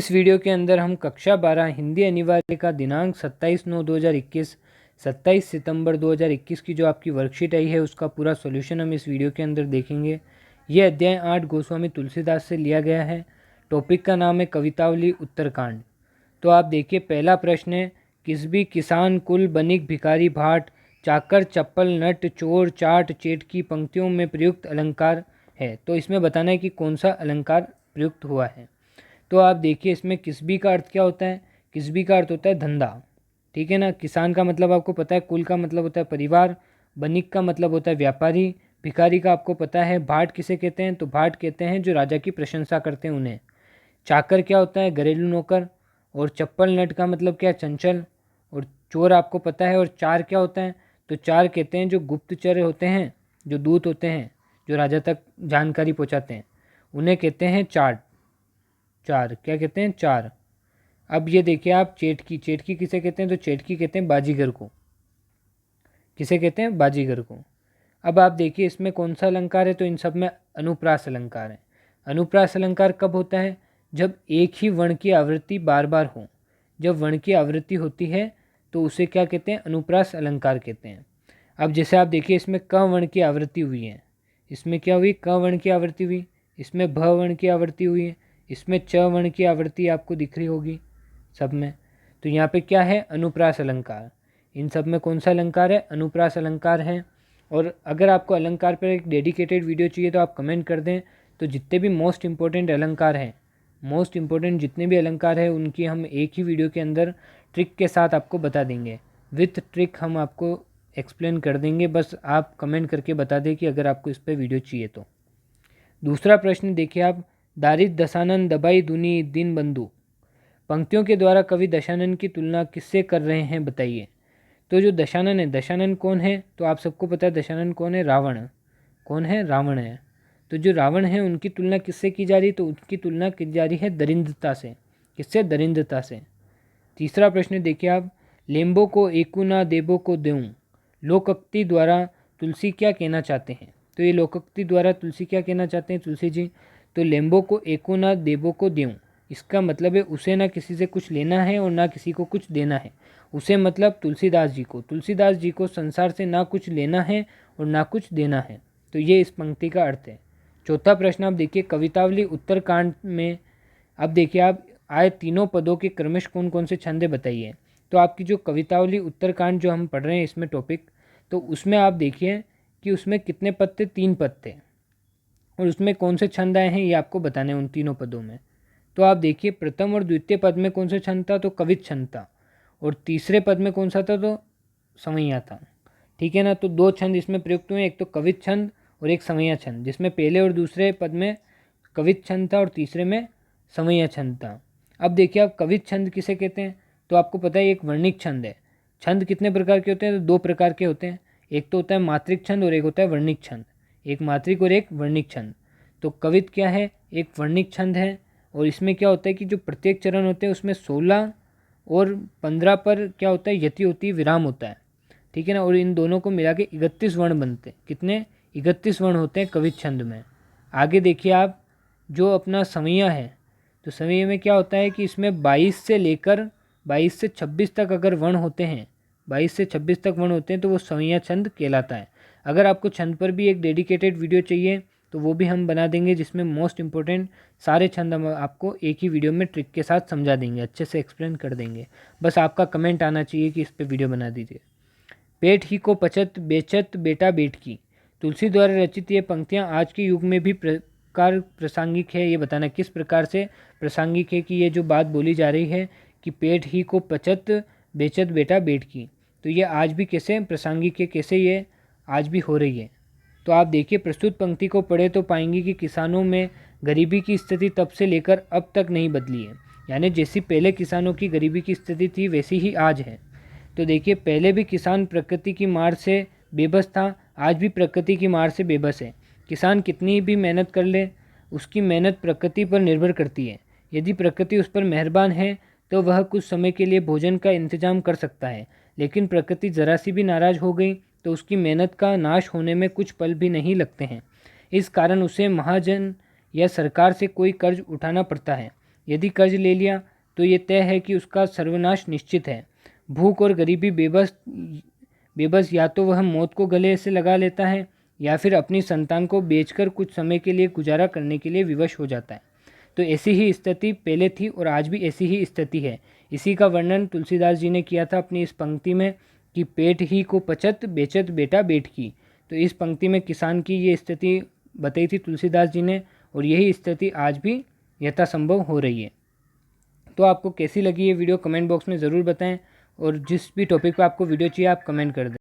इस वीडियो के अंदर हम कक्षा 12 हिंदी अनिवार्य का दिनांक 27/9/2021 27 सितंबर 2021 की जो आपकी वर्कशीट आई है उसका पूरा सॉल्यूशन हम इस वीडियो के अंदर देखेंगे। ये अध्याय 8 गोस्वामी तुलसीदास से लिया गया है। टॉपिक का नाम है कवितावली उत्तरकांड। तो आप देखिए, पहला प्रश्न है, किसबी किसान कुल बनिक भिखारी भाट चाकर चप्पल नट चोर चाट चेट की पंक्तियों में प्रयुक्त अलंकार है। तो इसमें बताना है कि कौन सा अलंकार प्रयुक्त हुआ है। तो आप देखिए, इसमें किसबी का अर्थ क्या होता है। किसबी का अर्थ होता है धंधा, ठीक है ना। किसान का मतलब आपको पता है, कुल का मतलब होता है परिवार, बनिक का मतलब होता है व्यापारी, भिखारी का आपको पता है। भाट किसे कहते हैं, तो भाट कहते हैं जो राजा की प्रशंसा करते हैं उन्हें। चाकर क्या होता है, घरेलू नौकर। और चप्पल नट का मतलब क्या है, चंचल। और चोर आपको पता है। और चार क्या होता है, तो चार कहते हैं जो गुप्तचर होते हैं, जो दूत होते हैं, जो राजा तक जानकारी पहुंचाते हैं, उन्हें कहते हैं चार। चार क्या कहते हैं, चार। अब ये देखिए आप, चेटकी, चेटकी किसे कहते हैं, तो चेटकी कहते हैं बाजीगर को। किसे कहते हैं, बाजीगर को। अब आप देखिए इसमें कौन सा अलंकार है, तो इन सब में अनुप्रास अलंकार है। अनुप्रास अलंकार कब होता है, जब एक ही वर्ण की आवृत्ति बार बार हो। जब वर्ण की आवृत्ति होती है तो उसे क्या कहते हैं, अनुप्रास अलंकार कहते हैं। अब जैसे आप देखिए, इसमें क वर्ण की आवृत्ति हुई है। इसमें क्या हुई, क वर्ण की आवृत्ति हुई। इसमें भ वर्ण की आवृत्ति हुई है। इसमें च वर्ण की आवृत्ति आपको दिख रही होगी सब में। तो यहाँ पे क्या है, अनुप्रास अलंकार। इन सब में कौन सा अलंकार है, अनुप्रास अलंकार है। और अगर आपको अलंकार पर एक डेडिकेटेड वीडियो चाहिए तो आप कमेंट कर दें। तो जितने भी मोस्ट इंपॉर्टेंट अलंकार हैं, मोस्ट इंपॉर्टेंट जितने भी अलंकार हैं, उनकी हम एक ही वीडियो के अंदर ट्रिक के साथ आपको बता देंगे। विथ ट्रिक हम आपको एक्सप्लेन कर देंगे। बस आप कमेंट करके बता दें कि अगर आपको इस पर वीडियो चाहिए तो। दूसरा प्रश्न देखिए आप, दारिद दशानन दबाई दुनी दीन बंधु। पंक्तियों के द्वारा कवि दशानन की तुलना किससे कर रहे हैं, बताइए। तो जो दशानन है, दशानन कौन है, तो आप सबको पता है दशानन कौन है, रावण। कौन है, रावण है। तो जो रावण है उनकी तुलना किससे की जा रही, तो उनकी तुलना की जा रही है दरिंद्रता से। किससे, दरिंद्रता से। तीसरा प्रश्न देखिए आप, लेम्बो को एकू ना देबो को देऊँ, लोकोक्ति द्वारा तुलसी क्या कहना चाहते हैं। तो ये लोकोक्ति द्वारा तुलसी क्या कहना चाहते हैं, तुलसी जी। तो लेम्बो को एकू ना देबो को देऊँ, इसका मतलब है उसे ना किसी से कुछ लेना है और ना किसी को कुछ देना है। उसे मतलब तुलसीदास जी को। तुलसीदास जी को संसार से ना कुछ लेना है और ना कुछ देना है। तो ये इस पंक्ति का अर्थ है। चौथा प्रश्न आप देखिए, कवितावली उत्तरकांड में अब देखिए आप, आए तीनों पदों के क्रमश कौन कौन से छंद है, बताइए। तो आपकी जो कवितावली उत्तरकांड जो हम पढ़ रहे हैं इसमें टॉपिक, तो उसमें आप देखिए कि उसमें कितने पद थे, 3 पद थे। और उसमें कौन से छंद आए हैं ये आपको बताने उन तीनों पदों में। तो आप देखिए, प्रथम और द्वितीय पद में कौन सा छंद था, तो कवित छंद था। और तीसरे पद में कौन सा था, तो समैया था। ठीक है ना। तो 2 छंद इसमें प्रयुक्त हुए, एक तो कवित छंद और एक समैया छंद, जिसमें पहले और दूसरे पद में कवित छंद था और तीसरे में समैया छंद था। अब देखिए आप, कवित छंद किसे कहते हैं, तो आपको पता है एक वर्णिक छंद है। छंद कितने प्रकार के होते हैं, तो 2 प्रकार के होते हैं। एक तो होता है मात्रिक छंद और एक होता है वर्णिक छंद। एक मात्रिक और एक वर्णिक छंद। तो कवित क्या है, एक वर्णिक छंद है। और इसमें क्या होता है कि जो प्रत्येक चरण होते हैं उसमें 16 और 15 पर क्या होता है, यति होती है, विराम होता है। ठीक है ना। और इन दोनों को मिला के 31 वर्ण बनते हैं। कितने, 31 वर्ण होते हैं कवित छंद में। आगे देखिए आप, जो अपना समैया है, तो समैया में क्या होता है कि इसमें 22 से लेकर 22 से 26 तक अगर वर्ण होते हैं, 22 से 26 तक वर्ण होते हैं, तो वो समैया छंद कहलाता है। अगर आपको छंद पर भी एक डेडिकेटेड वीडियो चाहिए तो वो भी हम बना देंगे, जिसमें मोस्ट इंपॉर्टेंट सारे छंद हम आपको एक ही वीडियो में ट्रिक के साथ समझा देंगे, अच्छे से एक्सप्लेन कर देंगे। बस आपका कमेंट आना चाहिए कि इस पर वीडियो बना दीजिए। पेट ही को पचत बेचत बेटा बेट की। तुलसी द्वारा रचित ये पंक्तियाँ आज के युग में भी प्रकार प्रासंगिक है। ये बताना किस प्रकार से प्रासंगिक है, कि ये जो बात बोली जा रही है कि पेट ही को पचत बेचत बेटा बेट की, तो ये आज भी कैसे प्रासंगिक है, कैसे ये आज भी हो रही है। तो आप देखिए, प्रस्तुत पंक्ति को पढ़े तो पाएंगे कि किसानों में गरीबी की स्थिति तब से लेकर अब तक नहीं बदली है। यानी जैसी पहले किसानों की गरीबी की स्थिति थी वैसी ही आज है। तो देखिए, पहले भी किसान प्रकृति की मार से बेबस था, आज भी प्रकृति की मार से बेबस है। किसान कितनी भी मेहनत कर ले, उसकी मेहनत प्रकृति पर निर्भर करती है। यदि प्रकृति उस पर मेहरबान है तो वह कुछ समय के लिए भोजन का इंतजाम कर सकता है, लेकिन प्रकृति ज़रा सी भी नाराज़ हो गई तो उसकी मेहनत का नाश होने में कुछ पल भी नहीं लगते हैं। इस कारण उसे महाजन या सरकार से कोई कर्ज उठाना पड़ता है। यदि कर्ज ले लिया तो ये तय है कि उसका सर्वनाश निश्चित है। भूख और गरीबी बेबस या तो वह मौत को गले से लगा लेता है या फिर अपनी संतान को बेचकर कुछ समय के लिए गुजारा करने के लिए विवश हो जाता है। तो ऐसी ही स्थिति पहले थी और आज भी ऐसी ही स्थिति है। इसी का वर्णन तुलसीदास जी ने किया था अपनी इस पंक्ति में कि पेट ही को पचत बेचत बेटा बेट की। तो इस पंक्ति में किसान की ये स्थिति बताई थी तुलसीदास जी ने और यही स्थिति आज भी यथासंभव हो रही है। तो आपको कैसी लगी ये वीडियो कमेंट बॉक्स में ज़रूर बताएं और जिस भी टॉपिक पर आपको वीडियो चाहिए आप कमेंट कर दें।